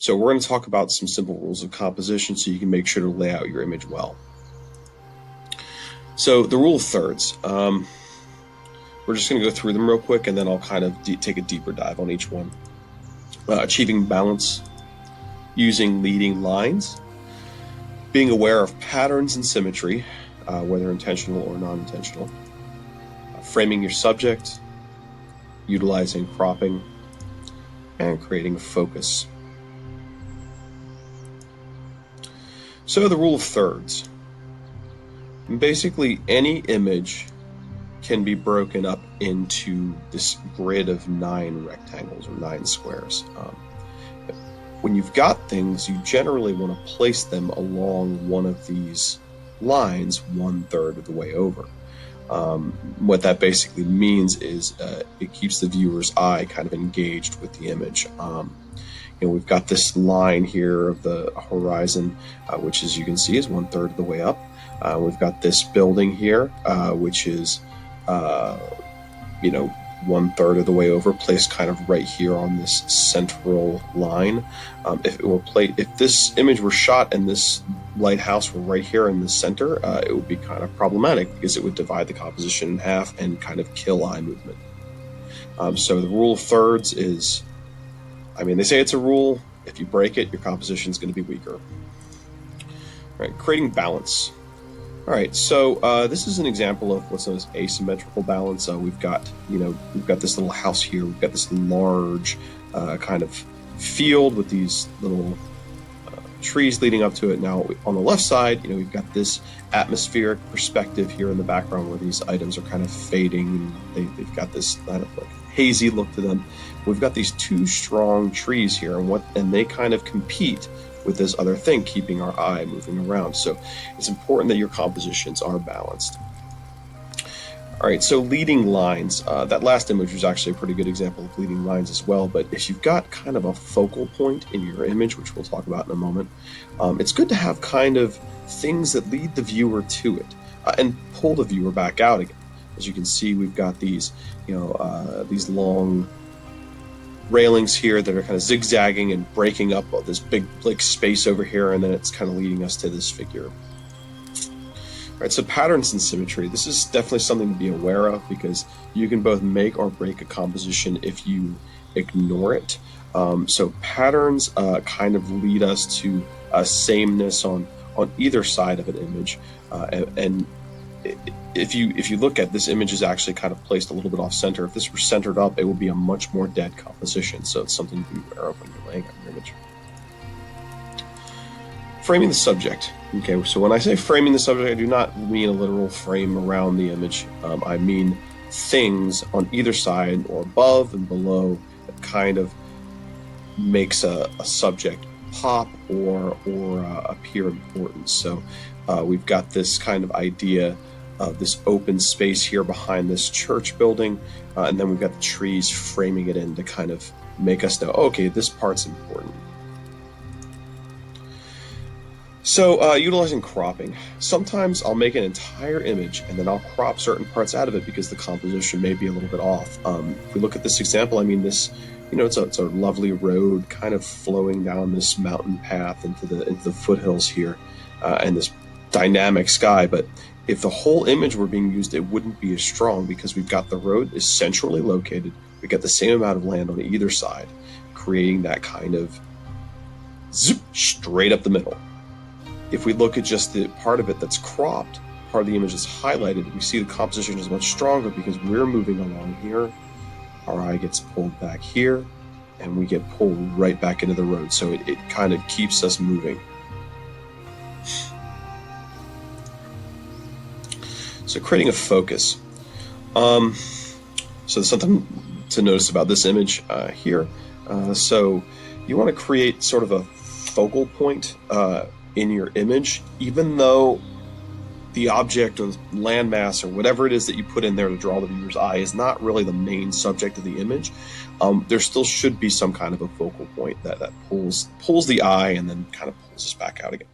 So we're going to talk about some simple rules of composition so you can make sure to lay out your image well. So the rule of thirds, we're just going to go through them real quick, and then I'll kind of take a deeper dive on each one. Achieving balance, using leading lines, being aware of patterns and symmetry, whether intentional or non-intentional, framing your subject, utilizing cropping, and creating focus. So the rule of thirds. Basically, any image can be broken up into this grid of 9 rectangles or 9 squares. When you've got things, you generally want to place them along one of these lines 1/3 of the way over. What that basically means is it keeps the viewer's eye kind of engaged with the image. We've got this line here of the horizon, which, as you can see, is 1/3 of the way up. We've got this building here, which is, 1/3 of the way over, placed kind of right here on this central line. If this image were shot and this lighthouse were right here in the center, it would be kind of problematic because it would divide the composition in half and kind of kill eye movement. So the rule of thirds is, they say it's a rule. If you break it, your composition is going to be weaker. All right, creating balance. All right, so this is an example of what's known as asymmetrical balance. We've got this little house here. We've got this large kind of field with these little trees leading up to it. Now, on the left side, we've got this atmospheric perspective here in the background where these items are kind of fading. They've got this kind of like hazy look to them. We've got these 2 strong trees here, and they kind of compete with this other thing, keeping our eye moving around. So it's important that your compositions are balanced. All right, so leading lines. That last image was actually a pretty good example of leading lines as well, but if you've got kind of a focal point in your image, which we'll talk about in a moment, it's good to have kind of things that lead the viewer to it and pull the viewer back out again. As you can see, we've got these, these long railings here that are kind of zigzagging and breaking up this big space over here, and then it's kind of leading us to this figure. All right, so patterns and symmetry. This is definitely something to be aware of because you can both make or break a composition if you ignore it. So patterns kind of lead us to a sameness on either side of an image, and if you look at this image is actually kind of placed a little bit off center. If this were centered up, it would be a much more dead composition. So it's something to be aware of when you're laying out your image. Framing the subject. Okay, so when I say framing the subject, I do not mean a literal frame around the image. I mean things on either side or above and below that kind of makes a subject pop or appear important. So we've got this kind of idea of this open space here behind this church building, and then we've got the trees framing it in to kind of make us know, okay, this part's important. So utilizing cropping. Sometimes I'll make an entire image and then I'll crop certain parts out of it because the composition may be a little bit off. If we look at this example, this, it's a lovely road kind of flowing down this mountain path into the foothills here, and this dynamic sky. But if the whole image were being used, it wouldn't be as strong because we've got the road is centrally located. We got the same amount of land on either side, creating that kind of zip straight up the middle. If we look at just the part of it that's cropped, part of the image that's highlighted, we see the composition is much stronger because we're moving along here. Our eye gets pulled back here, and we get pulled right back into the road. So it kind of keeps us moving. So creating a focus. So there's something to notice about this image here. So you want to create sort of a focal point in your image, even though the object or landmass or whatever it is that you put in there to draw the viewer's eye is not really the main subject of the image. There still should be some kind of a focal point that pulls the eye and then kind of pulls us back out again.